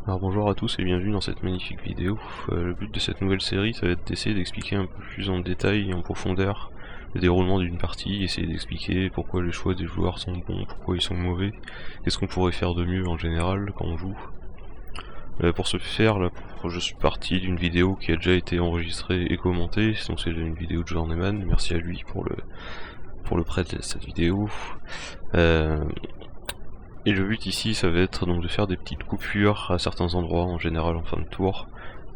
Alors bonjour à tous et bienvenue dans cette magnifique vidéo. Le but de cette nouvelle série, ça va être d'essayer d'expliquer un peu plus en détail et en profondeur le déroulement d'une partie, essayer d'expliquer pourquoi les choix des joueurs sont bons, pourquoi ils sont mauvais, qu'est-ce qu'on pourrait faire de mieux en général quand on joue. Pour ce faire, là, je suis parti d'une vidéo qui a déjà été enregistrée et commentée, donc c'est une vidéo de Journeyman, merci à lui pour le prêt de cette vidéo. Et le but ici, ça va être donc de faire des petites coupures à certains endroits, en général en fin de tour,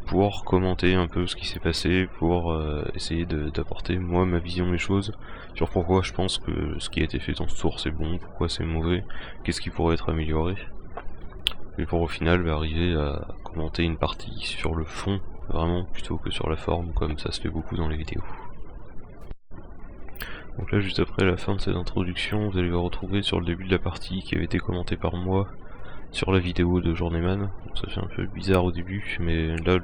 pour commenter un peu ce qui s'est passé, pour essayer d'apporter moi ma vision des choses, sur pourquoi je pense que ce qui a été fait dans ce tour c'est bon, pourquoi c'est mauvais, qu'est-ce qui pourrait être amélioré. Et pour au final arriver à commenter une partie sur le fond, vraiment, plutôt que sur la forme, comme ça se fait beaucoup dans les vidéos. Donc là, juste après la fin de cette introduction, vous allez vous retrouver sur le début de la partie qui avait été commentée par moi sur la vidéo de Journeyman. Donc ça fait un peu bizarre au début, mais là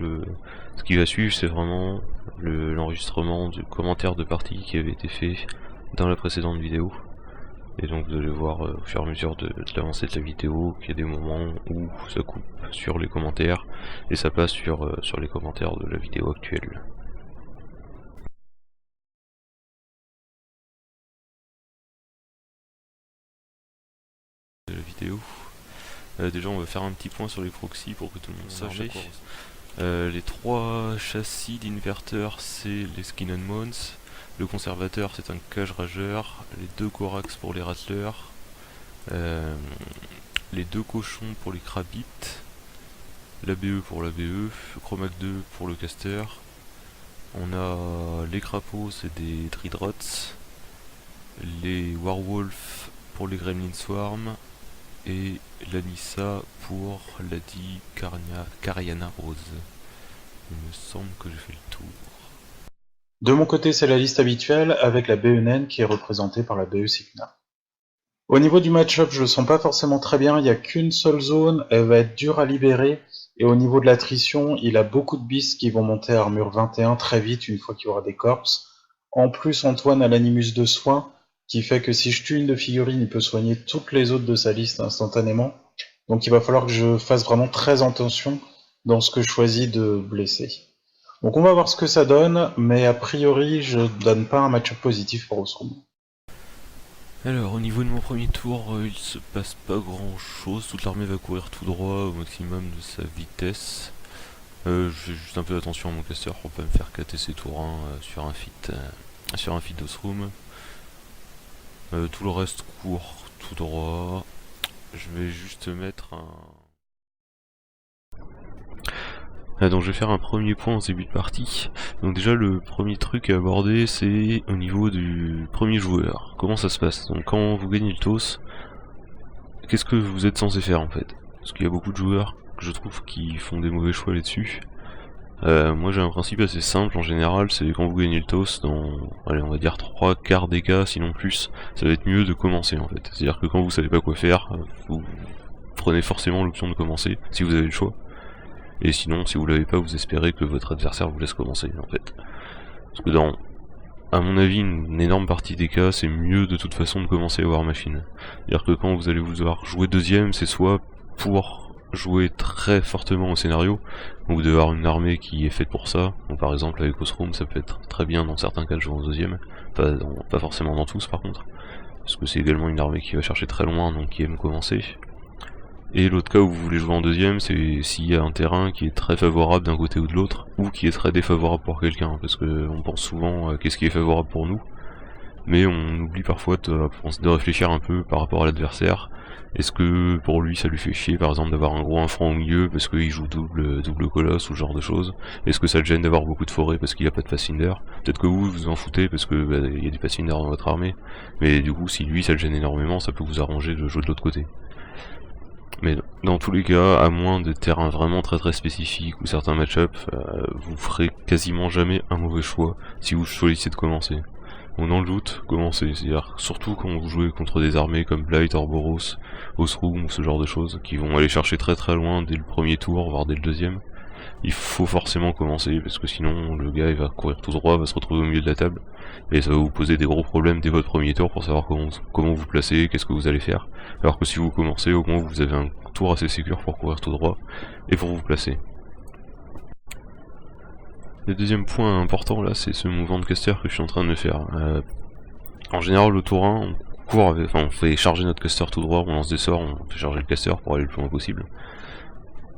ce qui va suivre, c'est vraiment l'enregistrement du commentaire de partie qui avait été fait dans la précédente vidéo. Et donc vous allez voir au fur et à mesure de l'avancée de la vidéo qu'il y a des moments où ça coupe sur les commentaires et ça passe sur les commentaires de la vidéo actuelle. De la vidéo. Déjà on va faire un petit point sur les proxys pour que tout le monde sache. Les trois châssis d'inverteurs, c'est les Skin and Mounts. Le conservateur, c'est un cage rageur. Les deux corax pour les rattlers. Les deux cochons pour les crabits. L'ABE pour l'ABE. Chromac 2 pour le caster. On a les crapauds, c'est des Dridrots. Les Warwolf pour les Gremlin Swarm. Et l'Anissa pour Lady Cariana Rose. Il me semble que j'ai fait le tour. De mon côté, c'est la liste habituelle avec la BE naine qui est représentée par la BE Signa. Au niveau du match-up, je le sens pas forcément très bien, il n'y a qu'une seule zone, elle va être dure à libérer, et au niveau de l'attrition, il a beaucoup de beasts qui vont monter à armure 21 très vite une fois qu'il y aura des corpses. En plus, Antoine a l'animus de soin, qui fait que si je tue une de figurines, il peut soigner toutes les autres de sa liste instantanément. Donc il va falloir que je fasse vraiment très attention dans ce que je choisis de blesser. Donc on va voir ce que ça donne, mais a priori je donne pas un match-up positif pour Osrum. Alors au niveau de mon premier tour, il se passe pas grand chose, toute l'armée va courir tout droit au maximum de sa vitesse. Je fais juste un peu attention à mon caster pour pas me faire cater ses tours 1 sur un feat d'Osrum. Tout le reste court tout droit. Je vais juste mettre donc je vais faire un premier point en début de partie. Donc déjà le premier truc à aborder, c'est au niveau du premier joueur. Comment ça se passe? Donc quand vous gagnez le toss, qu'est-ce que vous êtes censé faire en fait? Parce qu'il y a beaucoup de joueurs que je trouve qui font des mauvais choix là-dessus. Moi j'ai un principe assez simple en général, c'est quand vous gagnez le toss, dans allez, on va dire 3/4 des cas, sinon plus, ça va être mieux de commencer en fait. C'est-à-dire que quand vous savez pas quoi faire, vous prenez forcément l'option de commencer, si vous avez le choix. Et sinon, si vous l'avez pas, vous espérez que votre adversaire vous laisse commencer en fait. Parce que à mon avis, une énorme partie des cas, c'est mieux de toute façon de commencer à War Machine. C'est-à-dire que quand vous allez vouloir jouer deuxième, c'est soit pour jouer très fortement au scénario, donc vous devez avoir une armée qui est faite pour ça. Donc par exemple avec Osrum, ça peut être très bien dans certains cas de jouer en deuxième, pas forcément dans tous par contre, parce que c'est également une armée qui va chercher très loin, donc qui aime commencer. Et l'autre cas où vous voulez jouer en deuxième, c'est s'il y a un terrain qui est très favorable d'un côté ou de l'autre, ou qui est très défavorable pour quelqu'un, parce que on pense souvent à qu'est-ce qui est favorable pour nous, mais on oublie parfois de réfléchir un peu par rapport à l'adversaire. Est-ce que pour lui ça lui fait chier par exemple d'avoir un gros infront au milieu parce qu'il joue double colosse ou ce genre de choses? Est-ce que ça le gêne d'avoir beaucoup de forêts parce qu'il a pas de Pathfinder? Peut-être que vous vous en foutez parce que y a des Pathfinder dans votre armée, mais du coup si lui ça le gêne énormément, ça peut vous arranger de jouer de l'autre côté. Mais dans tous les cas, à moins de terrains vraiment très spécifiques ou certains match-up, vous ferez quasiment jamais un mauvais choix si vous choisissez de commencer. Donc dans le doute, commencez, c'est-à-dire surtout quand vous jouez contre des armées comme Blight, Orboros, Osrum ou ce genre de choses, qui vont aller chercher très loin dès le premier tour, voire dès le deuxième. il faut forcément commencer, parce que sinon le gars il va courir tout droit, va se retrouver au milieu de la table, et ça va vous poser des gros problèmes dès votre premier tour pour savoir comment vous placez, qu'est-ce que vous allez faire. Alors que si vous commencez, au moins vous avez un tour assez sécure pour courir tout droit, et pour vous placer. Le deuxième point important là, c'est ce mouvement de caster que je suis en train de me faire. En général, au tour 1, on court avec, on fait charger notre caster tout droit, on lance des sorts, on fait charger le caster pour aller le plus loin possible.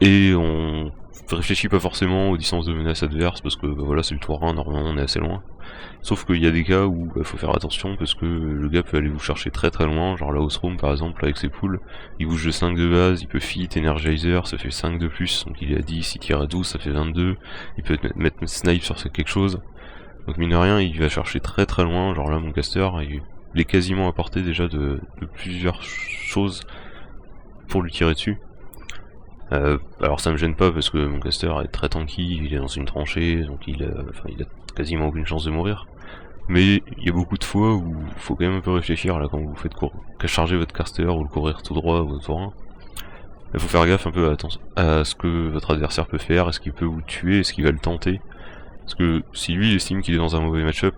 Et on réfléchit pas forcément aux distances de menace adverses parce que voilà, c'est le tour 1, normalement on est assez loin. Sauf qu'il y a des cas où faut faire attention parce que le gars peut aller vous chercher très très loin, genre la House Room par exemple avec ses poules, il bouge de 5 de base, il peut fit, Energizer, ça fait 5 de plus, donc il est à 10, il tire à 12, ça fait 22, il peut mettre snipe sur quelque chose. Donc mine de rien, il va chercher très très loin, genre là mon caster, il est quasiment à portée déjà de plusieurs choses pour lui tirer dessus. Alors ça me gêne pas parce que mon caster est très tanky, il est dans une tranchée, donc il a quasiment aucune chance de mourir. Mais il y a beaucoup de fois où il faut quand même un peu réfléchir là quand vous faites charger votre caster ou le courir tout droit au tour 1. Il faut faire gaffe un peu à ce que votre adversaire peut faire, est-ce qu'il peut vous tuer, est-ce qu'il va le tenter. Parce que si lui il estime qu'il est dans un mauvais match-up,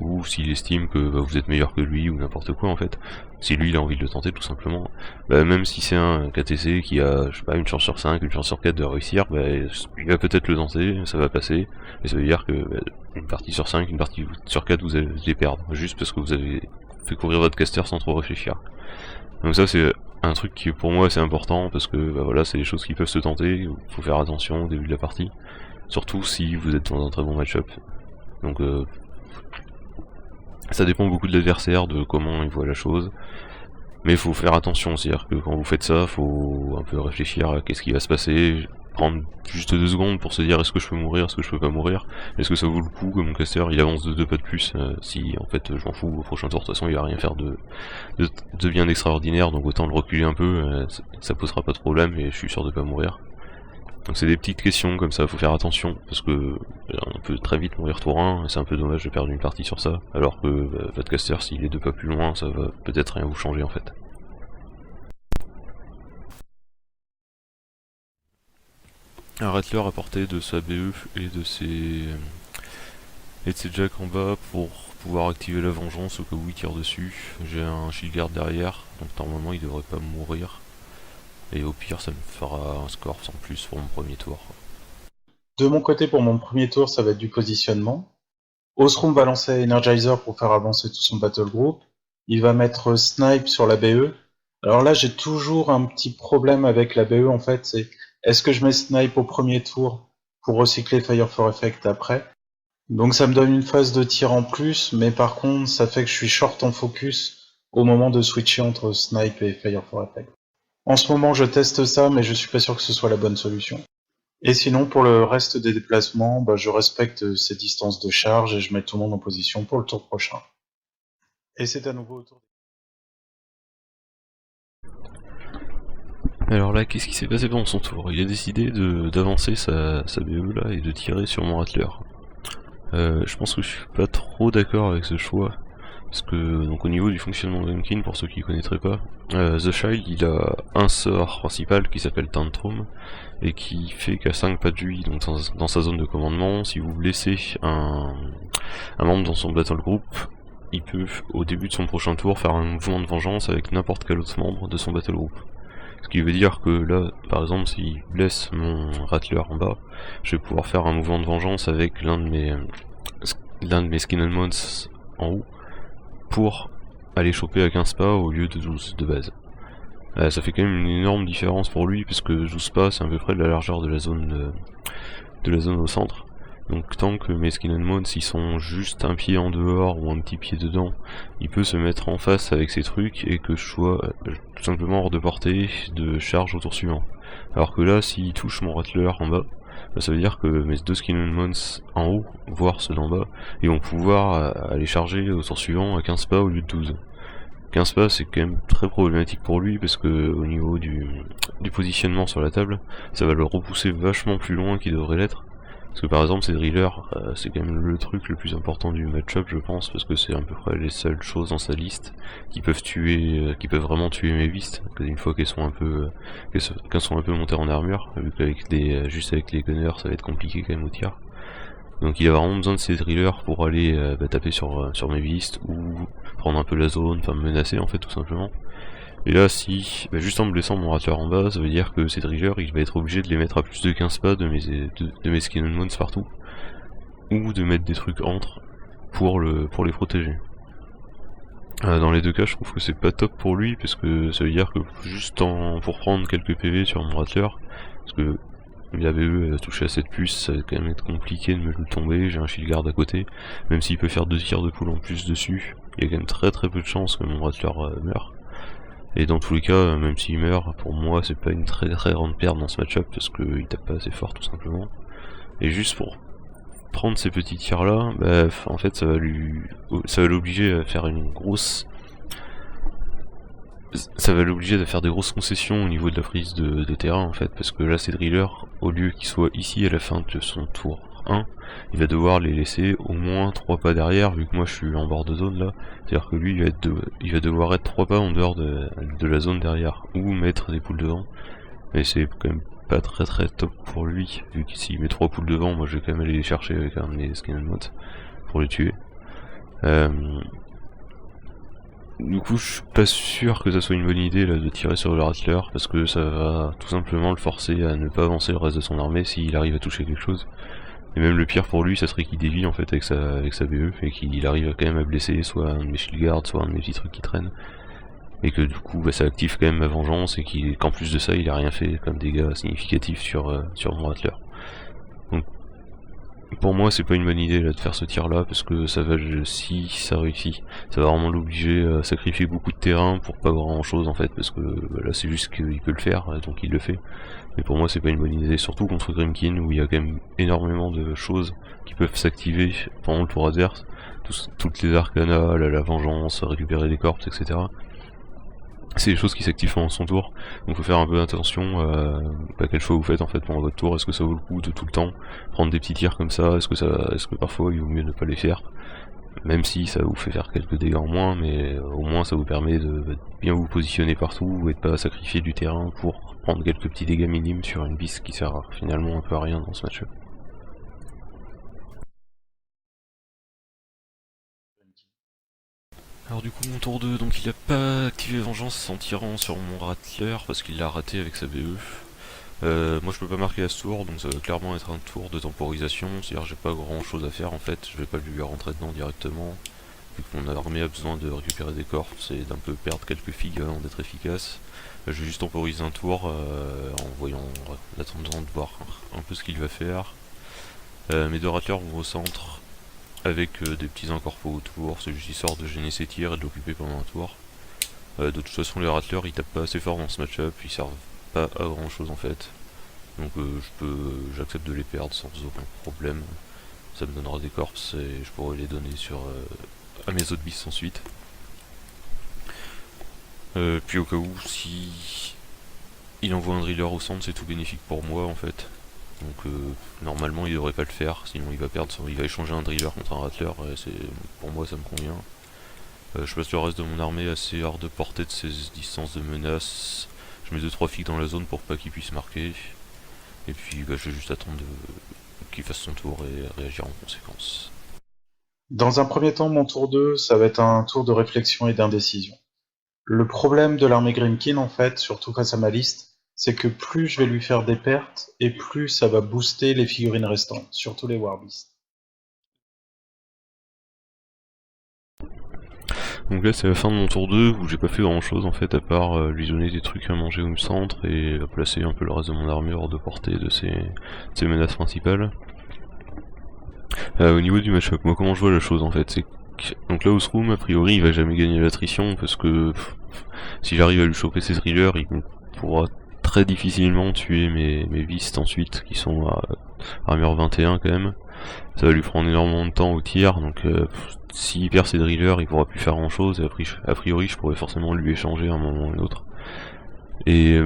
ou s'il estime que vous êtes meilleur que lui, ou n'importe quoi en fait, si lui il a envie de le tenter tout simplement, même si c'est un KTC qui a, je sais pas, une chance sur 5, une chance sur 4 de réussir, il va peut-être le tenter, ça va passer, et ça veut dire que une partie sur 5, une partie sur 4 vous allez les perdre, juste parce que vous avez fait courir votre caster sans trop réfléchir. Donc ça c'est un truc qui pour moi c'est important, parce que voilà, c'est des choses qui peuvent se tenter, il faut faire attention au début de la partie. Surtout si vous êtes dans un très bon match-up. Donc ça dépend beaucoup de l'adversaire, de comment il voit la chose. Mais il faut faire attention, c'est-à-dire que quand vous faites ça, faut un peu réfléchir à qu'est-ce qui va se passer, prendre juste 2 secondes pour se dire est-ce que je peux mourir, est-ce que je peux pas mourir, est-ce que ça vaut le coup que mon caster il avance de 2 pas de plus, si en fait je m'en fous, au prochain tour de toute façon il va rien faire de bien extraordinaire, donc autant le reculer un peu, ça posera pas de problème et je suis sûr de pas mourir. Donc c'est des petites questions comme ça, faut faire attention, parce que on peut très vite mourir tour 1, et c'est un peu dommage de perdre une partie sur ça, alors que votre caster, s'il est 2 pas plus loin, ça va peut-être rien vous changer en fait. Un Rattler à portée de sa BE et de ses jacks en bas pour pouvoir activer la vengeance au cas où il tire dessus. J'ai un shield guard derrière, donc normalement il devrait pas mourir. Et au pire, ça me fera un score sans plus pour mon premier tour. De mon côté, pour mon premier tour, ça va être du positionnement. Osrum va lancer Energizer pour faire avancer tout son battle group. Il va mettre Snipe sur la BE. Alors là, j'ai toujours un petit problème avec la BE, en fait, c'est est-ce que je mets Snipe au premier tour pour recycler Fire for Effect après? Donc ça me donne une phase de tir en plus, mais par contre, ça fait que je suis short en focus au moment de switcher entre Snipe et Fire for Effect. En ce moment, je teste ça, mais je suis pas sûr que ce soit la bonne solution. Et sinon, pour le reste des déplacements, je respecte ces distances de charge et je mets tout le monde en position pour le tour prochain. Et c'est à nouveau au tour. Alors là, qu'est-ce qui s'est passé pendant son tour? Il a décidé d'avancer sa BE là et de tirer sur mon Rattler. Je pense que je suis pas trop d'accord avec ce choix. Parce que, donc au niveau du fonctionnement de Gunkin, pour ceux qui ne connaîtraient pas, The Child il a un sort principal qui s'appelle Tantrum, et qui fait qu'à 5 pas de lui, donc dans sa zone de commandement, si vous blessez un membre dans son battle group, il peut, au début de son prochain tour, faire un mouvement de vengeance avec n'importe quel autre membre de son battle group. Ce qui veut dire que là, par exemple, s'il blesse mon Rattler en bas, je vais pouvoir faire un mouvement de vengeance avec l'un de mes Skin and Mons en haut, pour aller choper à 15 pas au lieu de 12 de base. Ça fait quand même une énorme différence pour lui, puisque 12 pas c'est à peu près de la largeur de la zone au centre. Donc tant que mes Skin and Mons ils sont juste un pied en dehors ou un petit pied dedans, il peut se mettre en face avec ces trucs et que je sois tout simplement hors de portée de charge au tour suivant. Alors que là, s'il touche mon Rattler en bas, ça veut dire que mes 2 Skin and Mons en haut, voire ceux d'en bas, ils vont pouvoir aller charger au tour suivant à 15 pas au lieu de 12. 15 pas c'est quand même très problématique pour lui parce que au niveau du positionnement sur la table, ça va le repousser vachement plus loin qu'il devrait l'être. Parce que par exemple ces drillers, c'est quand même le truc le plus important du match-up je pense, parce que c'est à peu près les seules choses dans sa liste qui peuvent tuer, qui peuvent vraiment tuer mes beasts, une fois qu'elles sont un peu montées en armure, vu qu'avec juste avec les gunners ça va être compliqué quand même au tir. Donc il a vraiment besoin de ces drillers pour aller taper sur mes beasts, ou prendre un peu la zone, enfin me menacer en fait tout simplement. Et là si, juste en me blessant mon ratleur en bas, ça veut dire que ces drillers il va être obligé de les mettre à plus de 15 pas de mes skin and moons partout, ou de mettre des trucs entre pour les protéger. Dans les deux cas je trouve que c'est pas top pour lui, parce que ça veut dire que pour prendre quelques PV sur mon ratleur, parce que la BE a touché à cette puce, ça va quand même être compliqué de me le tomber, j'ai un shield guard à côté, même s'il peut faire 2 tirs de poule en plus dessus, il y a quand même très peu de chances que mon ratleur meure. Et dans tous les cas, même s'il meurt, pour moi c'est pas une très grande perte dans ce match-up, parce qu'il tape pas assez fort tout simplement. Et juste pour prendre ces petits tirs là, en fait ça va l'obliger à faire une grosse... Ça va l'obliger de faire des grosses concessions au niveau de la prise de terrain en fait, parce que là ces drillers, au lieu qu'ils soient ici à la fin de son tour 1, il va devoir les laisser au moins 3 pas derrière, vu que moi je suis en bord de zone là, c'est à dire que lui il va devoir être 3 pas en dehors de la zone derrière, ou mettre des poules devant, mais c'est quand même pas très top pour lui, vu que s'il met 3 poules devant, moi je vais quand même aller les chercher avec un de mes skin and mods pour les tuer. Du coup, je suis pas sûr que ça soit une bonne idée là de tirer sur le Rattler, parce que ça va tout simplement le forcer à ne pas avancer le reste de son armée s'il arrive à toucher quelque chose. Et même le pire pour lui, ça serait qu'il dévie en fait avec sa BE, et qu'il arrive quand même à blesser soit un de mes shield guards, soit un de mes petits trucs qui traînent. Et que du coup, ça active quand même ma vengeance, et qu'en plus de ça, il a rien fait comme dégâts significatifs sur mon Rattler. Donc, pour moi c'est pas une bonne idée là de faire ce tir là, parce que ça va, si ça réussit, ça va vraiment l'obliger à sacrifier beaucoup de terrain pour pas grand chose en fait, parce que là c'est juste qu'il peut le faire, donc il le fait. Mais pour moi c'est pas une bonne idée, surtout contre Grymkin où il y a quand même énormément de choses qui peuvent s'activer pendant le tour adverse, toutes les arcanas, la vengeance, récupérer des corps, etc. C'est des choses qui s'activent pendant son tour, donc faut faire un peu attention à quel choix vous faites en fait pendant votre tour. Est-ce que ça vaut le coup de tout le temps prendre des petits tirs comme ça? Est-ce que parfois il vaut mieux ne pas les faire, même si ça vous fait faire quelques dégâts en moins, mais au moins ça vous permet de bien vous positionner partout et de pas sacrifier du terrain pour prendre quelques petits dégâts minimes sur une beast qui sert finalement un peu à rien dans ce match-up. Alors du coup mon tour 2, donc il a pas activé Vengeance en tirant sur mon Rattler parce qu'il l'a raté avec sa BE. Moi je peux pas marquer à ce tour, donc ça va clairement être un tour de temporisation, c'est-à-dire j'ai pas grand chose à faire en fait, je vais pas lui rentrer dedans directement, vu que mon armée a besoin de récupérer des corps et d'un peu perdre quelques figues avant d'être efficace. Je vais juste temporiser un tour en attendant de voir un peu ce qu'il va faire. Mes deux Rattlers vont au centre, avec des petits incorpos autour, c'est juste histoire de gêner ses tirs et de l'occuper pendant un tour. De toute façon les Rattlers ils tapent pas assez fort dans ce match-up, ils servent pas à grand chose en fait. Donc j'accepte de les perdre sans aucun problème. Ça me donnera des corps et je pourrai les donner à mes autres beasts ensuite. Puis au cas où, si il envoie un driller au centre, c'est tout bénéfique pour moi en fait. Donc normalement il devrait pas le faire, sinon il va échanger un driller contre un rattler, et pour moi ça me convient. Je passe le reste de mon armée assez hors de portée de ces distances de menace. Je mets 2-3 figues dans la zone pour pas qu'il puisse marquer. Et puis je vais juste attendre qu'il fasse son tour et réagir en conséquence. Dans un premier temps, mon tour 2, ça va être un tour de réflexion et d'indécision. Le problème de l'armée Grymkin, en fait, surtout face à ma liste, c'est que plus je vais lui faire des pertes, et plus ça va booster les figurines restantes, surtout les Warbeasts. Donc là c'est la fin de mon tour 2 où j'ai pas fait grand chose en fait, à part lui donner des trucs à manger au centre et placer un peu le reste de mon armure hors de portée de ses menaces principales. Au niveau du match-up, moi comment je vois la chose en fait, c'est que donc là Osroom a priori il va jamais gagner l'attrition, parce que si j'arrive à lui choper ses thrillers, il pourra très difficilement tuer mes beasts ensuite qui sont à armure 21 quand même. Ça va lui prendre énormément de temps au tir, donc s'il perd ses drillers il pourra plus faire grand chose, et a priori je pourrais forcément lui échanger à un moment ou un autre. Et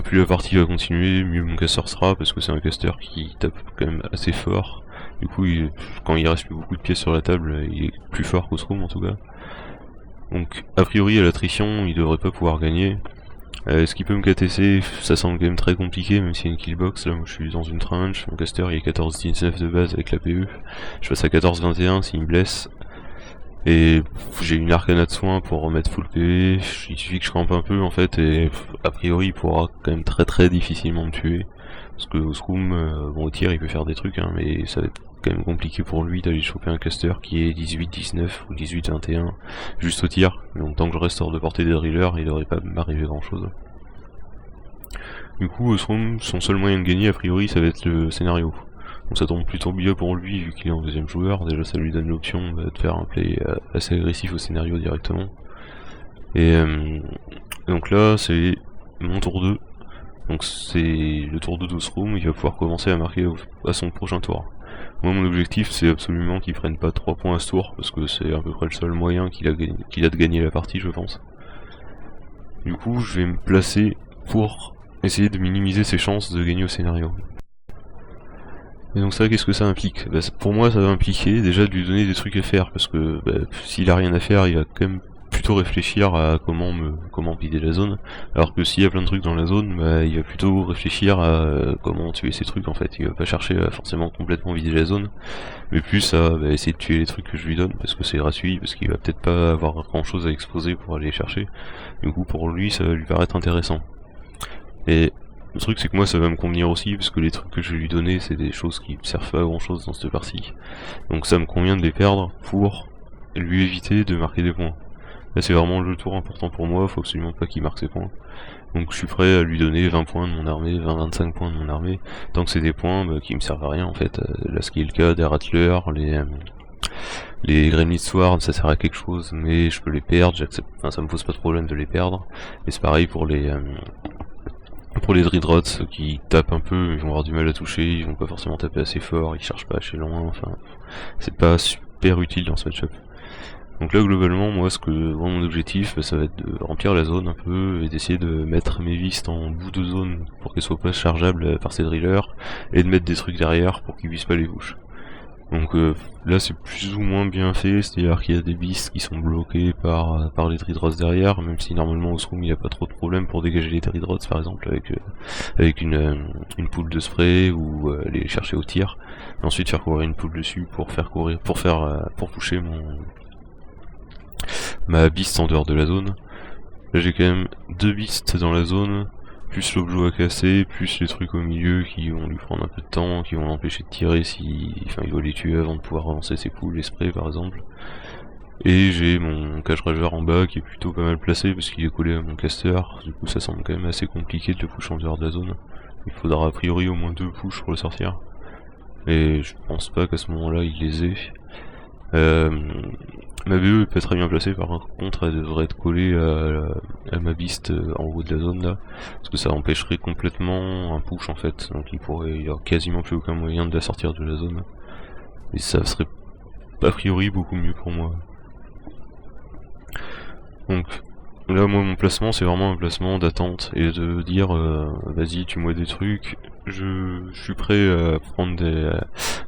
plus la partie va continuer, mieux mon caster sera, parce que c'est un caster qui tape quand même assez fort. Du coup, quand il reste plus beaucoup de pièces sur la table, il est plus fort qu'Ostrom en tout cas. Donc a priori à l'attrition, il devrait pas pouvoir gagner. Ce qui peut me KTC, ça semble quand même très compliqué, même s'il y a une killbox. Là, moi je suis dans une tranche, mon caster il est 14-19 de base avec la PE. Je passe à 14-21 s'il me blesse. Et j'ai une arcana de soin pour remettre full PV, il suffit que je campe un peu en fait, et a priori il pourra quand même très difficilement me tuer. Parce que au scrum, bon au tir il peut faire des trucs, hein, mais ça va être quand même compliqué pour lui d'aller choper un caster qui est 18-19 ou 18-21 juste au tir. Donc tant que je reste hors de portée des drillers, il devrait pas m'arriver grand chose. Du coup, son seul moyen de gagner a priori ça va être le scénario. Donc ça tombe plutôt bien pour lui vu qu'il est en deuxième joueur, déjà ça lui donne l'option de faire un play assez agressif au scénario directement. Et donc là c'est mon tour 2, donc c'est le tour 2 d'Ostrom, il va pouvoir commencer à marquer à son prochain tour. Moi mon objectif c'est absolument qu'il prenne pas 3 points à ce tour, parce que c'est à peu près le seul moyen qu'il a de gagner la partie je pense. Du coup je vais me placer pour essayer de minimiser ses chances de gagner au scénario. Et donc ça, qu'est-ce que ça implique? Pour moi ça va impliquer déjà de lui donner des trucs à faire, parce que s'il a rien à faire, il va quand même plutôt réfléchir à comment vider la zone, alors que s'il y a plein de trucs dans la zone, il va plutôt réfléchir à comment tuer ces trucs en fait. Il va pas chercher à forcément complètement vider la zone, mais plus à essayer de tuer les trucs que je lui donne, parce que c'est gratuit, parce qu'il va peut-être pas avoir grand chose à exposer pour aller les chercher. Du coup pour lui ça va lui paraître intéressant. Et le truc c'est que moi ça va me convenir aussi, parce que les trucs que je vais lui donner c'est des choses qui me servent pas à grand chose dans cette partie. Donc ça me convient de les perdre pour lui éviter de marquer des points. Là c'est vraiment le tour important pour moi, faut absolument pas qu'il marque ses points. Donc je suis prêt à lui donner 20 points de mon armée, 20-25 points de mon armée, tant que c'est des points qui me servent à rien en fait. Là ce qui est le cas des Rattlers, les Gremlin Sword, ça sert à quelque chose, mais je peux les perdre, j'accepte, enfin, ça me pose pas de problème de les perdre. Et c'est pareil pour les Dreadrots qui tapent un peu, ils vont avoir du mal à toucher, ils vont pas forcément taper assez fort, ils cherchent pas assez loin, enfin c'est pas super utile dans ce match-up. Donc là globalement moi mon objectif ça va être de remplir la zone un peu et d'essayer de mettre mes vistes en bout de zone pour qu'elles soient pas chargeables par ces drillers, et de mettre des trucs derrière pour qu'ils puissent pas les push. Donc là c'est plus ou moins bien fait, c'est-à-dire qu'il y a des beasts qui sont bloqués par les Dreadrots derrière, même si normalement au scrum il n'y a pas trop de problème pour dégager les Dreadrots par exemple avec une poule de spray ou les chercher au tir, et ensuite faire courir une poule dessus pour pusher ma beast en dehors de la zone. Là j'ai quand même 2 beasts dans la zone, plus l'objet à casser, plus les trucs au milieu qui vont lui prendre un peu de temps, qui vont l'empêcher de tirer il doit les tuer avant de pouvoir avancer ses poules, les sprays par exemple. Et j'ai mon cache rageur en bas qui est plutôt pas mal placé parce qu'il est collé à mon caster, du coup ça semble quand même assez compliqué de le push en dehors de la zone. Il faudra a priori au moins 2 push pour le sortir. Et je pense pas qu'à ce moment là il les ait. Ma BE est pas très bien placée, par contre elle devrait être collée à ma beast en haut de la zone là, parce que ça empêcherait complètement un push en fait, donc il y a quasiment plus aucun moyen de la sortir de la zone, et ça serait a priori beaucoup mieux pour moi. Donc là moi mon placement c'est vraiment un placement d'attente et de dire vas-y tue-moi des trucs, je suis prêt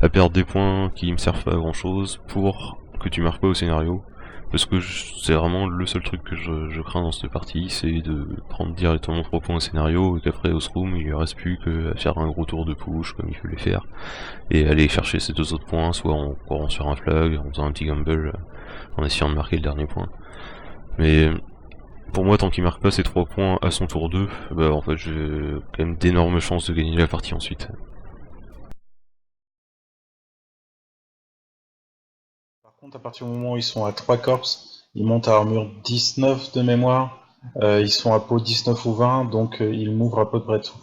à perdre des points qui me servent pas à grand chose pour que tu marques pas au scénario, parce que c'est vraiment le seul truc que je crains dans cette partie, c'est de prendre directement 3 points au scénario et qu'après au scrum il lui reste plus qu'à faire un gros tour de push comme il peut les faire et aller chercher ces 2 autres points, soit en courant sur un flag, en faisant un petit gamble, en essayant de marquer le dernier point. Mais pour moi tant qu'il marque pas ces 3 points à son tour 2, en fait j'ai quand même d'énormes chances de gagner la partie ensuite. Par contre, à partir du moment où ils sont à 3 corps, ils montent à armure 19 de mémoire, ils sont à peau 19 ou 20, donc ils m'ouvrent à peu près tout.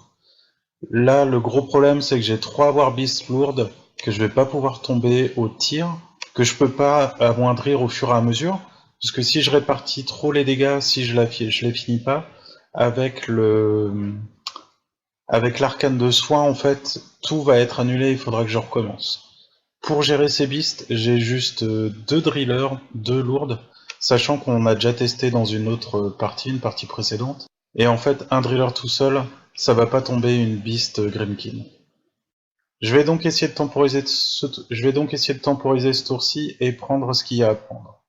Là, le gros problème, c'est que j'ai 3 Warbeasts lourdes que je vais pas pouvoir tomber au tir, que je peux pas amoindrir au fur et à mesure, parce que si je répartis trop les dégâts, si je les finis pas, avec l'arcane de soin, en fait, tout va être annulé, il faudra que je recommence. Pour gérer ces beasts, j'ai juste 2 drillers, 2 lourdes, sachant qu'on a déjà testé dans une autre partie, une partie précédente, Et en fait, un driller tout seul, ça va pas tomber une Beast Grimkin. Je vais donc essayer de temporiser ce tour-ci et prendre ce qu'il y a à prendre.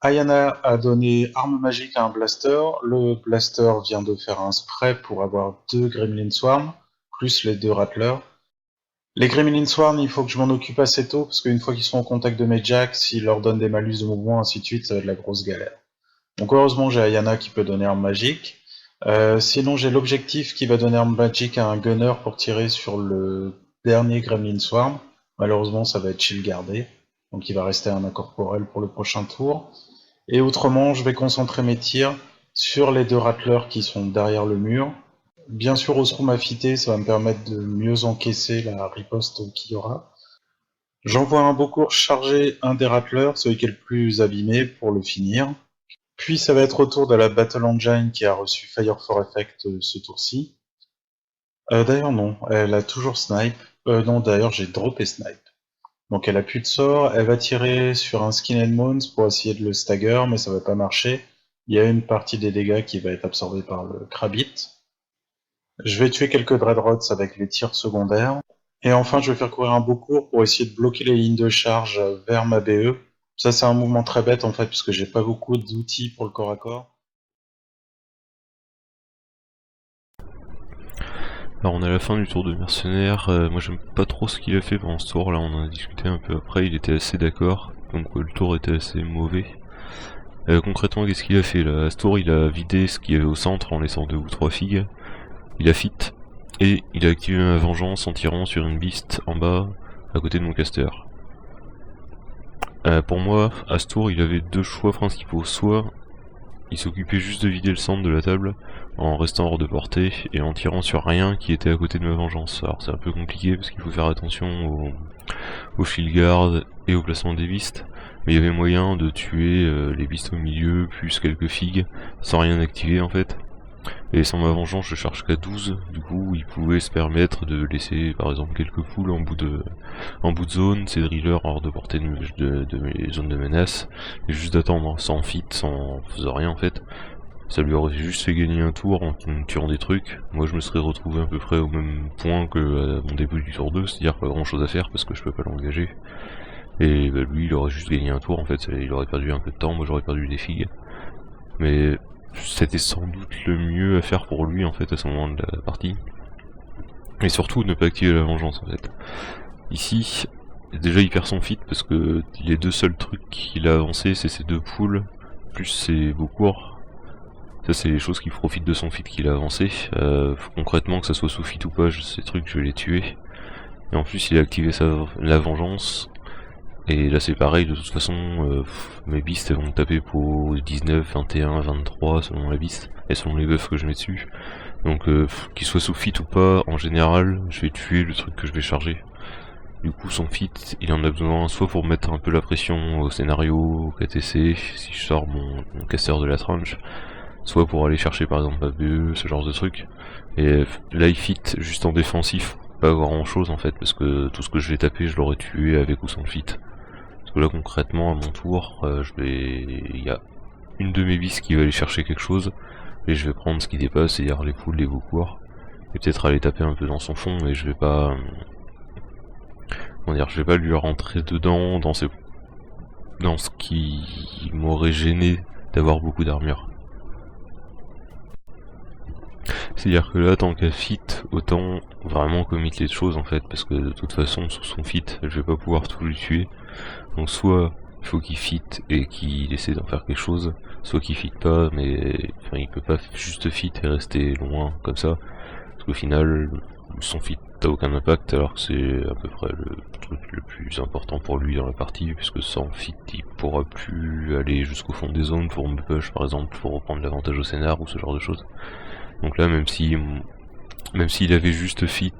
Ayana a donné arme magique à un blaster. Le blaster vient de faire un spray pour avoir 2 Gremlin Swarm, plus les 2 Rattlers. Les Gremlin Swarm, il faut que je m'en occupe assez tôt, parce qu'une fois qu'ils sont en contact de mes jacks, s'ils leur donnent des malus de mouvement, ainsi de suite, ça va être de la grosse galère. Donc heureusement, j'ai Ayana qui peut donner arme magique. Sinon, j'ai l'objectif qui va donner arme magique à un gunner pour tirer sur le dernier Gremlin Swarm. Malheureusement, ça va être shield gardé, donc il va rester un incorporel pour le prochain tour. Et autrement, je vais concentrer mes tirs sur les 2 Rattlers qui sont derrière le mur. Bien sûr, Ostrom affité, ça va me permettre de mieux encaisser la riposte qu'il y aura. J'envoie un Beaucourt charger un des Rattlers, celui qui est le plus abîmé, pour le finir. Puis ça va être au tour de la Battle Engine qui a reçu Fire for Effect ce tour-ci. D'ailleurs non, elle a toujours Snipe. Non, d'ailleurs j'ai droppé Snipe. Donc elle a plus de sort, elle va tirer sur un Skin and Bones pour essayer de le stagger, mais ça va pas marcher. Il y a une partie des dégâts qui va être absorbée par le Krabit. Je vais tuer quelques Dreadrots avec les tirs secondaires. Et enfin, je vais faire courir un Beaucourt pour essayer de bloquer les lignes de charge vers ma BE. Ça, c'est un mouvement très bête en fait, puisque j'ai pas beaucoup d'outils pour le corps à corps. Alors on est à la fin du tour de mercenaire, moi j'aime pas trop ce qu'il a fait pendant ce tour, là on en a discuté un peu après, il était assez d'accord, donc le tour était assez mauvais. Concrètement qu'est-ce qu'il a fait là? À ce tour il a vidé ce qu'il y avait au centre en laissant 2 ou 3 figues, il a fit, et il a activé ma vengeance en tirant sur une beast en bas, à côté de mon caster. Pour moi, à ce tour il avait 2 choix principaux, soit il s'occupait juste de vider le centre de la table en restant hors de portée et en tirant sur rien qui était à côté de ma vengeance. Alors c'est un peu compliqué parce qu'il faut faire attention au shield guard et au placement des beasts, mais il y avait moyen de tuer les beasts au milieu plus quelques figues sans rien activer en fait. Et sans ma vengeance je charge qu'à 12, du coup il pouvait se permettre de laisser par exemple quelques poules en bout de zone, ces drillers hors de portée de mes zones de menace, et juste d'attendre, sans fit, sans faisant rien en fait. Ça lui aurait juste fait gagner un tour en tuant des trucs. Moi je me serais retrouvé à peu près au même point que à mon début du tour 2, c'est-à-dire pas grand chose à faire parce que je peux pas l'engager. Et bah, lui il aurait juste gagné un tour en fait, il aurait perdu un peu de temps, moi j'aurais perdu des figues. Mais c'était sans doute le mieux à faire pour lui en fait à ce moment de la partie. Et surtout ne pas activer la vengeance en fait. Ici, déjà il perd son fit parce que les 2 seuls trucs qu'il a avancé c'est ses 2 poules, plus ses Beaucourt. Ça c'est les choses qui profitent de son fit qu'il a avancé. Concrètement que ça soit sous fit ou pas, ces trucs je vais les tuer. Et en plus il a activé la vengeance. Et là c'est pareil, de toute façon mes beasts elles vont me taper pour 19, 21, 23 selon la beast et selon les buffs que je mets dessus. Donc qu'il soit sous fit ou pas, en général je vais tuer le truc que je vais charger. Du coup son fit il en a besoin soit pour mettre un peu la pression au scénario, au KTC, si je sors mon caster de la tranche, soit pour aller chercher par exemple ma BE, ce genre de truc. Et là il fit juste en défensif, pas grand chose en fait, parce que tout ce que je vais taper je l'aurais tué avec ou sans fit. Parce que là concrètement à mon tour, il y a une de mes bis qui va aller chercher quelque chose, et je vais prendre ce qui dépasse, c'est-à-dire les poules, les Beaucourt, et peut-être aller taper un peu dans son fond, mais je vais pas... je vais pas lui rentrer dedans dans ce qui m'aurait gêné d'avoir beaucoup d'armure. C'est-à-dire que là, tant qu'à fit, autant vraiment commit les choses en fait, parce que de toute façon, sous son fit, je vais pas pouvoir tout lui tuer. Donc soit il faut qu'il fit et qu'il essaie d'en faire quelque chose, soit qu'il fit pas, mais enfin, il peut pas juste fit et rester loin comme ça, parce qu'au final, son fit n'a aucun impact, alors que c'est à peu près le truc le plus important pour lui dans la partie, puisque sans fit, il pourra plus aller jusqu'au fond des zones pour me push par exemple, pour reprendre l'avantage au scénar ou ce genre de choses. Donc là, même s'il avait juste fit,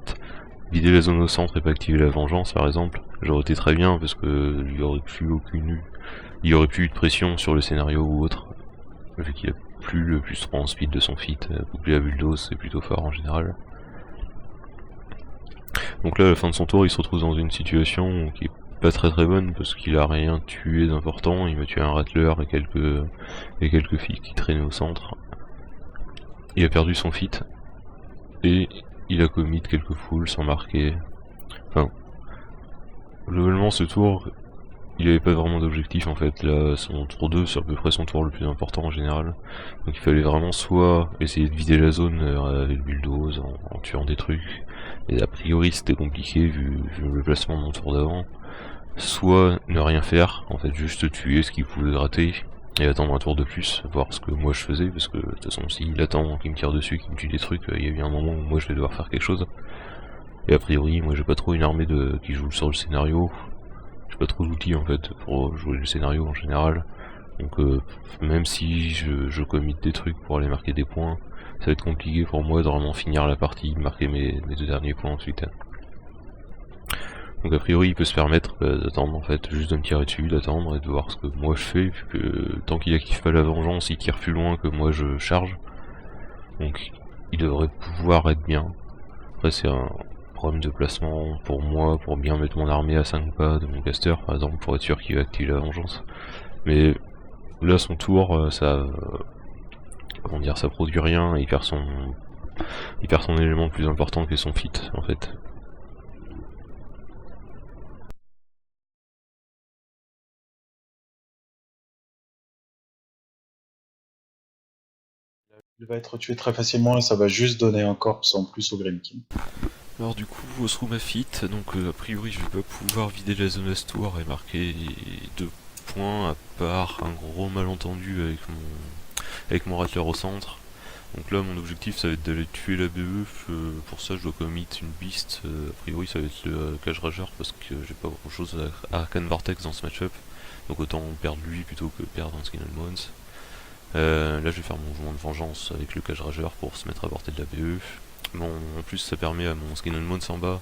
vider la zone au centre et pas activer la vengeance par exemple, j'aurais été très bien parce que il y aurait plus eu de pression sur le scénario ou autre, vu qu'il a plus le plus 3 en speed de son fit, couplé à bulldoze c'est plutôt fort en général. Donc là à la fin de son tour il se retrouve dans une situation qui est pas très bonne parce qu'il a rien tué d'important, il m'a tué un Rattler et quelques filles qui traînaient au centre. il a perdu son feat et il a commit quelques fouls sans marquer. Enfin, globalement ce tour, il avait pas vraiment d'objectif en fait. Là, son tour 2 c'est à peu près son tour le plus important en général. Donc il fallait vraiment soit essayer de vider la zone avec le bulldoze en tuant des trucs, et a priori c'était compliqué vu le placement de mon tour d'avant. Soit ne rien faire, en fait juste tuer ce qu'il pouvait gratter et attendre un tour de plus, voir ce que moi je faisais, parce que de toute façon s'il attend qu'il me tire dessus, qu'il me tue des trucs, il y a bien un moment où moi je vais devoir faire quelque chose. Et a priori moi j'ai pas trop une armée qui joue sur le scénario, j'ai pas trop d'outils en fait pour jouer le scénario en général, donc même si je commit des trucs pour aller marquer des points, ça va être compliqué pour moi de vraiment finir la partie, de marquer mes 2 derniers points ensuite. Donc a priori il peut se permettre d'attendre en fait, juste de me tirer dessus, d'attendre et de voir ce que moi je fais, vu que tant qu'il active pas la vengeance, il tire plus loin que moi je charge. Donc il devrait pouvoir être bien. Après c'est un problème de placement pour moi, pour bien mettre mon armée à 5 pas de mon caster par exemple, pour être sûr qu'il va activer la vengeance. Mais là son tour, comment dire, ça produit rien, il perd son élément le plus important qui est son feat en fait. Il va être tué très facilement et ça va juste donner un corpse en plus au Green King. Alors du coup, on se trouve ma fit, donc a priori je vais pas pouvoir vider la zone à ce tour et marquer 2 points, à part un gros malentendu avec mon rattler au centre. Donc là mon objectif ça va être d'aller tuer la BE, pour ça je dois commit une beast, a priori ça va être le Cage Rageur parce que j'ai pas grand chose à Arcane Vortex dans ce match-up, donc autant perdre lui plutôt que perdre un Skin and Bones. Là je vais faire mon mouvement de vengeance avec le Cage Rageur pour se mettre à portée de la BE. Bon, en plus ça permet à mon Skin and Bones en bas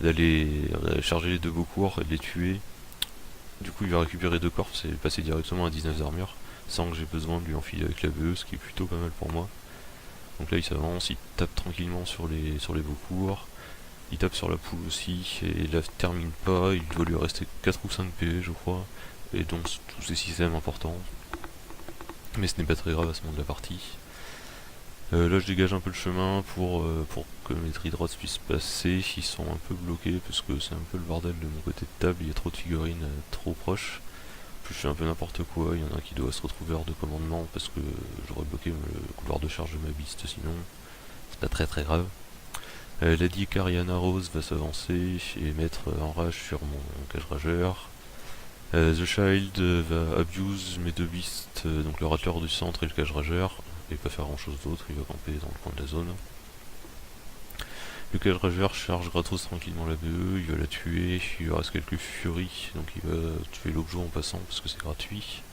d'aller charger les 2 beaux cours et de les tuer. Du coup il va récupérer 2 corps et passer directement à 19 d'armure sans que j'ai besoin de lui enfiler avec la BE, ce qui est plutôt pas mal pour moi. Donc là il s'avance, il tape tranquillement sur les beaux cours, il tape sur la poule aussi, et là termine pas, il doit lui rester 4 ou 5 PV je crois, et donc tous ces systèmes importants. Mais ce n'est pas très grave à ce moment de la partie. Là je dégage un peu le chemin pour que mes Tridrots puissent passer, ils sont un peu bloqués parce que c'est un peu le bordel de mon côté de table, il y a trop de figurines trop proches. En plus je fais un peu n'importe quoi, il y en a un qui doit se retrouver hors de commandement parce que j'aurais bloqué le couloir de charge de ma beast sinon, c'est pas très grave. Lady Cariana Rose va s'avancer et mettre en rage sur mon Cage Rageur. The Child va abuse mes 2 beasts, donc le Rattler du centre et le Cage Rageur, et pas faire grand chose d'autre, il va camper dans le coin de la zone. Le Cage Rageur charge gratos tranquillement la BE, il va la tuer, il lui reste quelques furies, donc il va tuer l'objet en passant parce que c'est gratuit.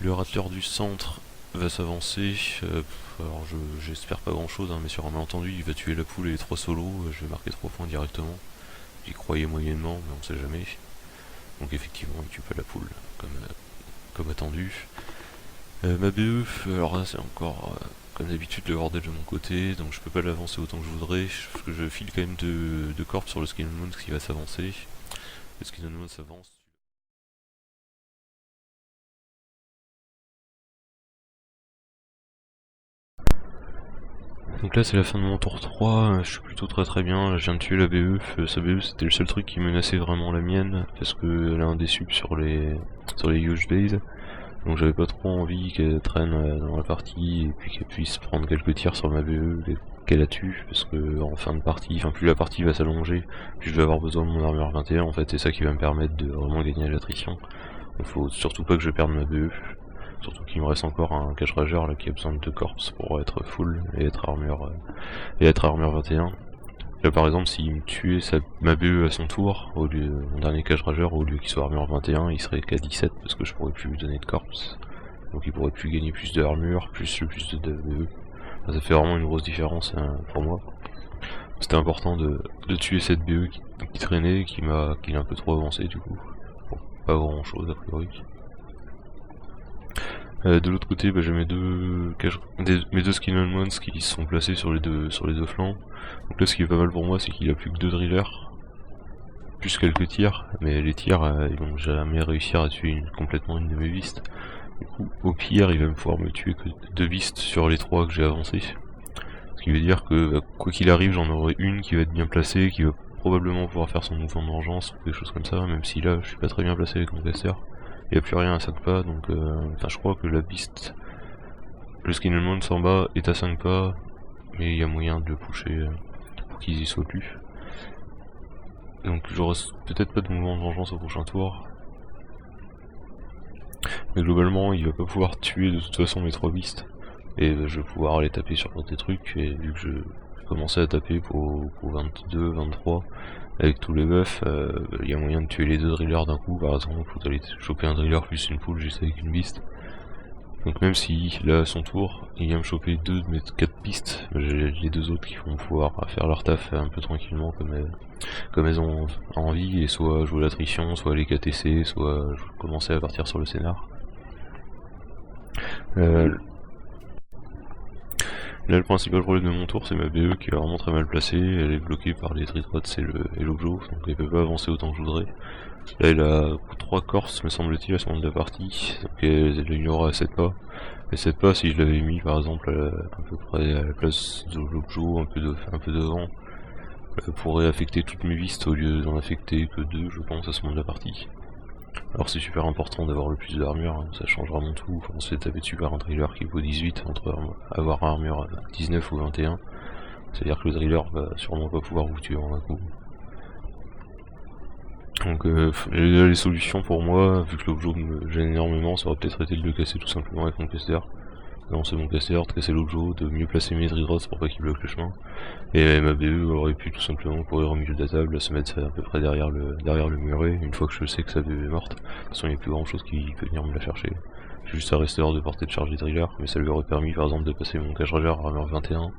Le Rattler du centre va s'avancer, alors j'espère pas grand chose, hein, mais sur un malentendu il va tuer la poule et les 3 solos, je vais marquer 3 points directement. J'y croyais moyennement, mais on sait jamais. Donc effectivement il tue pas la poule, comme attendu. Ma BE, alors là c'est encore comme d'habitude le bordel de mon côté, donc je peux pas l'avancer autant que je voudrais, parce que je file quand même de corps sur le Skin and Bones qui va s'avancer. Le Skin and Bones s'avance. Donc là c'est la fin de mon tour 3, je suis plutôt très bien, je viens de tuer la BE, sa BE c'était le seul truc qui menaçait vraiment la mienne, parce qu'elle a un des subs sur les huge days, donc j'avais pas trop envie qu'elle traîne dans la partie et puis qu'elle puisse prendre quelques tirs sur ma BE et qu'elle la tue, parce que en fin de partie, enfin plus la partie va s'allonger, plus je vais avoir besoin de mon armure 21 en fait, c'est ça qui va me permettre de vraiment gagner à l'attrition. Donc faut surtout pas que je perde ma BE. Surtout qu'il me reste encore un Cage Rageur là qui a besoin de 2 corps pour être full et être armure 21. Là par exemple s'il me tuait ma BE à son tour, au lieu mon dernier Cage Rageur, au lieu qu'il soit armure 21, il serait qu'à 17 parce que je pourrais plus lui donner de corps. Donc il pourrait plus gagner plus de armure, plus le plus de BE. Enfin, ça fait vraiment une grosse différence pour moi. C'était important de tuer cette BE qui traînait, qui est un peu trop avancé du coup. Bon, pas grand chose a priori. De l'autre côté, j'ai mes deux Skin and Bones qui sont placés sur les deux flancs. Donc là, ce qui est pas mal pour moi, c'est qu'il a plus que 2 drillers, plus quelques tirs, mais les tirs, ils vont jamais réussir à tuer complètement une de mes beasts. Du coup, au pire, il va pouvoir me tuer que 2 beasts sur les 3 que j'ai avancés. Ce qui veut dire que quoi qu'il arrive, j'en aurai une qui va être bien placée, qui va probablement pouvoir faire son mouvement de vengeance ou des choses comme ça, même si là je suis pas très bien placé avec mon caster. Il n'y a plus rien à 5 pas, donc je crois que la beast, le Skinnermon en bas est à 5 pas, mais il y a moyen de le pusher pour qu'ils y soient plus. Donc j'aurai peut-être pas de mouvement de vengeance au prochain tour. Mais globalement il va pas pouvoir tuer de toute façon mes 3 beasts. Et je vais pouvoir aller taper sur des trucs, et vu que je commençais à taper pour 22, 23, avec tous les buffs, il y a moyen de tuer les 2 drillers d'un coup, par exemple, faut aller choper un driller plus une poule juste avec une beast. Donc même si là à son tour, il vient me choper 2 de mes 4 pistes, j'ai les 2 autres qui vont pouvoir faire leur taf un peu tranquillement comme elles ont envie, et soit jouer l'attrition, soit les KTC, soit commencer à partir sur le scénar. Là, le principal problème de mon tour, c'est ma BE qui est vraiment très mal placée, elle est bloquée par les Tritrots et l'Objo, donc elle peut pas avancer autant que je voudrais. Là, elle a 3 corses, me semble-t-il, à ce moment de la partie, donc elle aura à 7 pas. Et 7 pas, si je l'avais mis par exemple à peu près à la place de l'Objo, un peu devant, elle pourrait affecter toutes mes vistes au lieu d'en affecter que 2, je pense, à ce moment de la partie. Alors c'est super important d'avoir le plus d'armure, hein, ça change vraiment tout. On se fait taper dessus par un driller qui vaut 18 entre avoir armure 19 ou 21. C'est-à-dire que le driller va sûrement pas pouvoir vous tuer en un coup. Donc les solutions pour moi, vu que l'objet me gêne énormément, ça aurait peut-être été de le casser tout simplement avec mon caster. Non, c'est mon caster, de casser l'objet, de mieux placer mes Dridrots pour pas qu'il bloque le chemin. Et ma BE aurait pu tout simplement courir au milieu de la table, se mettre à peu près derrière le muret, une fois que je sais que sa BE est morte. De toute façon, il n'y a plus grand chose qui peut venir me la chercher. J'ai juste à rester hors de portée de charge des drillers, mais ça lui aurait permis par exemple de passer mon cache rager à armure 21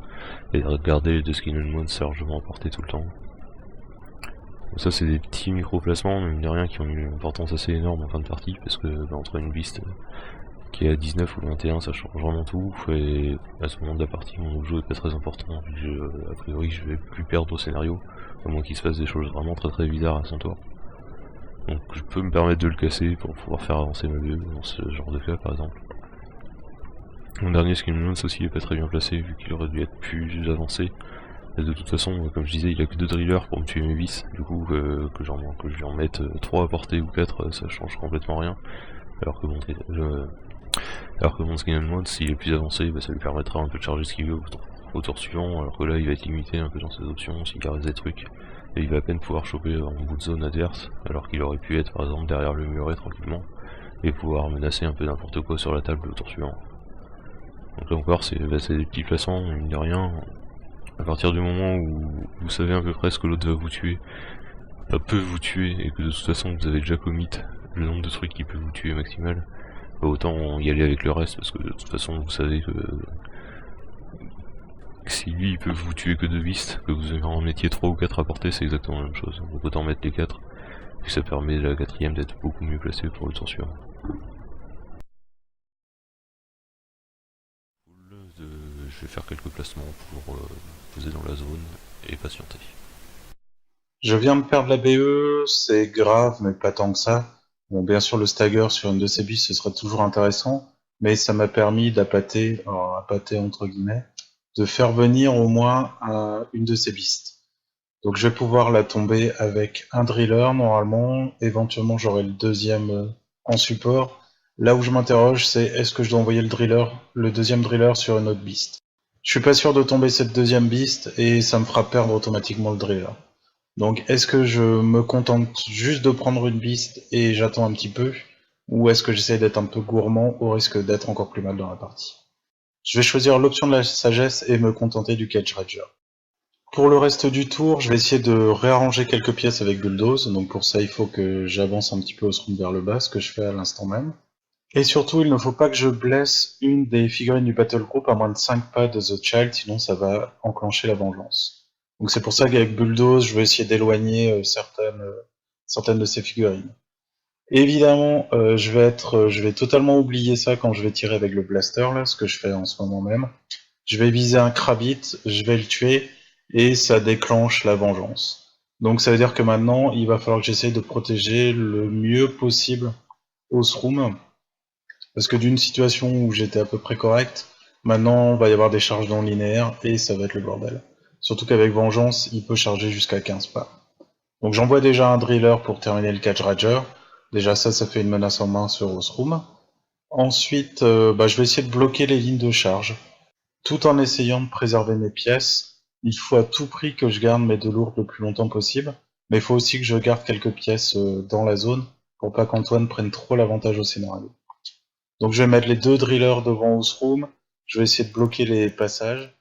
et de garder les 2 Skinnermon largement en portée tout le temps. Ça c'est des petits micro-placements, mais mine de rien, qui ont une importance assez énorme en fin de partie, parce que entre une beast qui est à 19 ou 21, ça change vraiment tout, et à ce moment de la partie, mon jeu est pas très important, vu que a priori je vais plus perdre au scénario, à moins qu'il se passe des choses vraiment très bizarres à son tour. Donc je peux me permettre de le casser pour pouvoir faire avancer ma BE dans ce genre de cas par exemple. Mon dernier Skinnermon aussi est pas très bien placé, vu qu'il aurait dû être plus avancé. Et de toute façon, comme je disais, il a que 2 drillers pour me tuer mes vis, du coup que je lui en mette 3 à portée ou 4, ça change complètement rien. Alors que mon Skinnermon, s'il est plus avancé, ça lui permettra un peu de charger ce qu'il veut au tour suivant, alors que là il va être limité un peu dans ses options s'il caresse des trucs. Et il va à peine pouvoir choper en bout de zone adverse, alors qu'il aurait pu être par exemple derrière le muret tranquillement, et pouvoir menacer un peu n'importe quoi sur la table au tour suivant. Donc là encore, c'est des petits placements, mine de rien. À partir du moment où vous savez à peu près ce que l'autre va vous tuer, peut vous tuer, et que de toute façon vous avez déjà commit le nombre de trucs qui peut vous tuer maximal, autant y aller avec le reste, parce que de toute façon vous savez que si lui il peut vous tuer que 2 beasts, que vous en mettiez 3 ou 4 à portée, c'est exactement la même chose. Donc autant mettre les 4, et ça permet à la 4ème d'être beaucoup mieux placée pour le tour suivant. Je vais faire quelques placements pour poser dans la zone et patienter. Je viens de perdre la BE, c'est grave, mais pas tant que ça. Bon, bien sûr, le stagger sur une de ces bis, ce serait toujours intéressant, mais ça m'a permis d'appâter, alors appâter entre guillemets, de faire venir au moins une de ces beasts. Donc je vais pouvoir la tomber avec un driller normalement, éventuellement j'aurai le deuxième en support. Là où je m'interroge, c'est est-ce que je dois envoyer le deuxième driller sur une autre beast. Je suis pas sûr de tomber cette deuxième beast et ça me fera perdre automatiquement le driller. Donc est-ce que je me contente juste de prendre une beast et j'attends un petit peu, ou est-ce que j'essaie d'être un peu gourmand au risque d'être encore plus mal dans la partie? Je vais choisir l'option de la sagesse et me contenter du Cage Rager. Pour le reste du tour, je vais essayer de réarranger quelques pièces avec Bulldoze, donc pour ça il faut que j'avance un petit peu au scrum vers le bas, ce que je fais à l'instant même. Et surtout, il ne faut pas que je blesse une des figurines du Battle Group à moins de 5 pas de The Child, sinon ça va enclencher la vengeance. Donc c'est pour ça qu'avec Bulldoze, je vais essayer d'éloigner certaines de ces figurines. Évidemment, je vais totalement oublier ça quand je vais tirer avec le blaster, là, ce que je fais en ce moment même. Je vais viser un Krabit, je vais le tuer, et ça déclenche la vengeance. Donc ça veut dire que maintenant, il va falloir que j'essaye de protéger le mieux possible Osroom. Parce que d'une situation où j'étais à peu près correct, maintenant, il va y avoir des charges non linéaires et ça va être le bordel. Surtout qu'avec Vengeance, il peut charger jusqu'à 15 pas. Donc j'envoie déjà un driller pour terminer le catch rager. Déjà ça fait une menace en main sur Osroom. Ensuite, je vais essayer de bloquer les lignes de charge, tout en essayant de préserver mes pièces. Il faut à tout prix que je garde mes deux lourdes le plus longtemps possible, mais il faut aussi que je garde quelques pièces dans la zone, pour pas qu'Antoine prenne trop l'avantage au scénario. Donc je vais mettre les deux drillers devant Osroom, je vais essayer de bloquer les passages.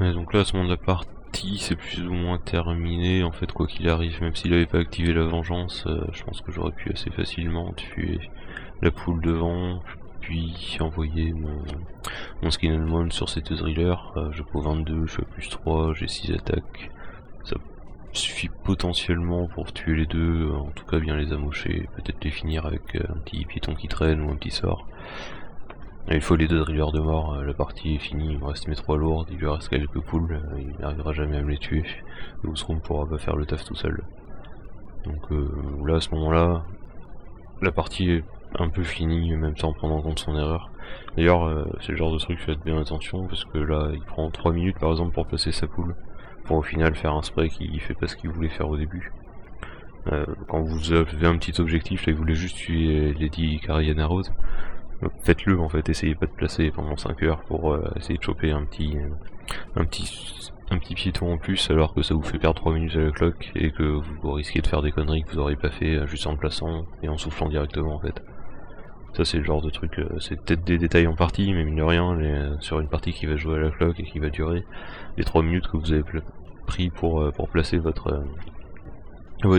Et donc là, à ce moment de la partie, c'est plus ou moins terminé, en fait, quoi qu'il arrive, même s'il avait pas activé la vengeance, je pense que j'aurais pu assez facilement tuer la poule devant, puis envoyer mon skin and one sur ces deux drillers. Je peux 22, je suis à plus 3, j'ai 6 attaques. Ça suffit potentiellement pour tuer les deux, en tout cas bien les amocher, peut-être les finir avec un petit piéton qui traîne ou un petit sort. Il faut les deux drillers de mort, la partie est finie, il me reste mes 3 lourdes, il lui reste quelques poules, il n'arrivera jamais à me les tuer, et Ousroom pourra pas faire le taf tout seul. Donc là à ce moment là, la partie est un peu finie, même sans prendre en compte son erreur. D'ailleurs c'est le genre de truc, faites bien attention, parce que là il prend 3 minutes par exemple pour placer sa poule, pour au final faire un spray qui fait pas ce qu'il voulait faire au début. Quand vous avez un petit objectif, là il voulait juste tuer Lady Cariana Rose, faites-le en fait, essayez pas de placer pendant 5 heures pour essayer de choper un petit piéton en plus alors que ça vous fait perdre 3 minutes à la cloque et que vous risquez de faire des conneries que vous auriez pas fait juste en le plaçant et en soufflant directement en fait. Ça c'est le genre de truc, c'est peut-être des détails en partie mais mine de rien, sur une partie qui va jouer à la cloque et qui va durer, les 3 minutes que vous avez pris pour placer votre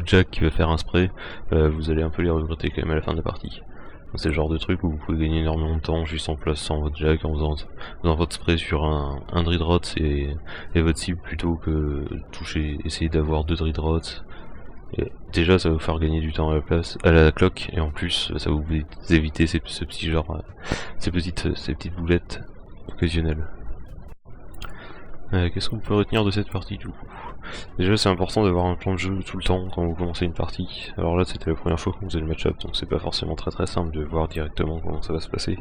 jack qui va faire un spray, vous allez un peu les regretter quand même à la fin de la partie. C'est le genre de truc où vous pouvez gagner énormément de temps juste en plaçant votre jack, en faisant votre spray sur un Dreadrot et votre cible plutôt que essayer d'avoir 2 Dreadrots. Déjà ça va vous faire gagner du temps à la cloque, et en plus ça va vous éviter ces petites boulettes occasionnelles. Qu'est-ce qu'on peut retenir de cette partie du coup? Déjà c'est important d'avoir un plan de jeu tout le temps quand vous commencez une partie. Alors là c'était la première fois qu'on faisait le match-up, donc c'est pas forcément très simple de voir directement comment ça va se passer.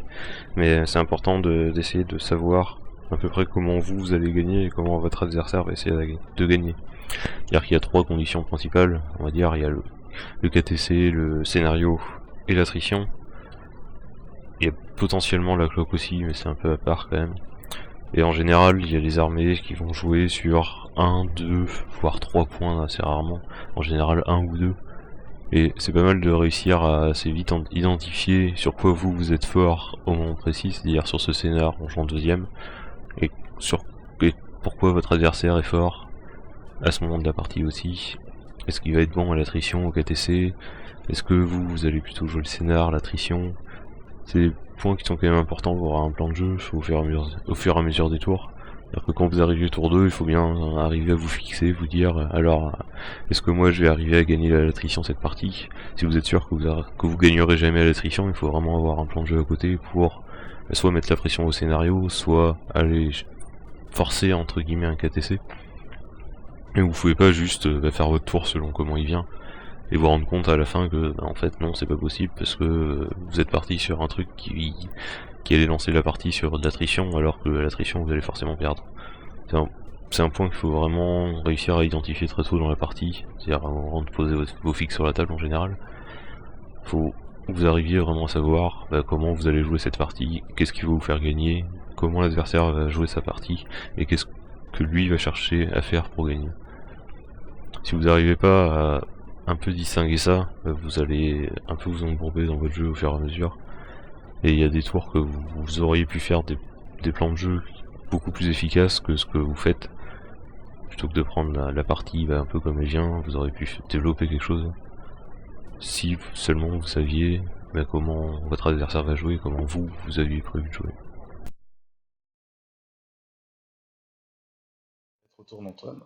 Mais c'est important d'essayer de savoir à peu près comment vous allez gagner et comment votre adversaire va essayer de gagner. C'est-à-dire qu'il y a 3 conditions principales, on va dire, il y a le KTC, le scénario et l'attrition. Il y a potentiellement la cloque aussi, mais c'est un peu à part quand même. Et en général, il y a les armées qui vont jouer sur 1, 2, voire 3 points assez rarement. En général 1 ou 2. Et c'est pas mal de réussir à assez vite identifier sur quoi vous êtes fort au moment précis, c'est-à-dire sur ce scénar en jouant deuxième, et pourquoi votre adversaire est fort à ce moment de la partie aussi. Est-ce qu'il va être bon à l'attrition, au KTC? Est-ce que vous allez plutôt jouer le scénar, l'attrition? C'est des points qui sont quand même importants pour avoir un plan de jeu au fur et à mesure des tours. C'est-à-dire que quand vous arrivez au tour 2, il faut bien arriver à vous fixer, vous dire alors est-ce que moi je vais arriver à gagner l'attrition cette partie? Si vous êtes sûr que vous gagnerez jamais à l'attrition, il faut vraiment avoir un plan de jeu à côté pour soit mettre la pression au scénario, soit aller forcer entre guillemets un KTC. Et vous pouvez pas juste faire votre tour selon comment il vient et vous rendre compte à la fin que en fait non, c'est pas possible parce que vous êtes parti sur un truc qui allait lancer la partie sur de l'attrition alors que l'attrition vous allez forcément perdre. C'est un point qu'il faut vraiment réussir à identifier très tôt dans la partie, c'est-à-dire avant de poser vos fixes sur la table en général. Faut que vous arriviez vraiment à savoir comment vous allez jouer cette partie, qu'est-ce qui va vous faire gagner, comment l'adversaire va jouer sa partie et qu'est-ce que lui va chercher à faire pour gagner. Si vous n'arrivez pas à un peu distinguer ça, vous allez un peu vous embourber dans votre jeu au fur et à mesure. Et il y a des tours que vous auriez pu faire des plans de jeu beaucoup plus efficaces que ce que vous faites. Plutôt que de prendre la partie un peu comme elle vient, vous auriez pu développer quelque chose. Si seulement vous saviez comment votre adversaire va jouer, comment vous aviez prévu de jouer. Retourne Antoine.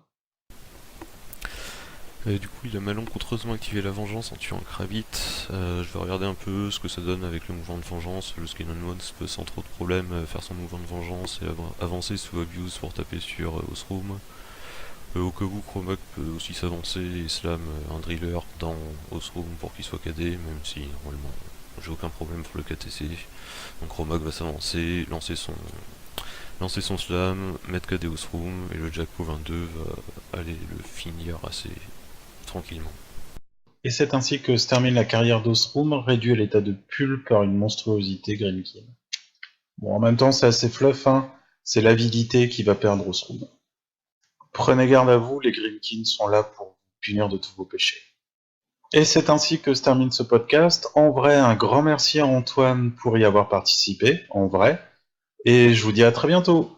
Du coup il a malencontreusement activé la vengeance en tuant Kravit. Je vais regarder un peu ce que ça donne avec le mouvement de vengeance. Le Skin and Bones peut sans trop de problème faire son mouvement de vengeance et avancer sous Abuse pour taper sur Osroom. Au cas où, Chromac peut aussi s'avancer et slam un driller dans Osroom pour qu'il soit KD, même si normalement j'ai aucun problème pour le KTC. Donc Chromac va s'avancer, lancer son slam, mettre KD Osroom, et le Jacko 22 va aller le finir assez tranquillement. Et c'est ainsi que se termine la carrière d'Osroom, réduit à l'état de pulpe par une monstruosité Grimkin. Bon, en même temps, c'est assez fluff, hein. C'est l'avidité qui va perdre Osroom. Prenez garde à vous, les Grimkins sont là pour vous punir de tous vos péchés. Et c'est ainsi que se termine ce podcast. En vrai, un grand merci à Antoine pour y avoir participé, en vrai. Et je vous dis à très bientôt.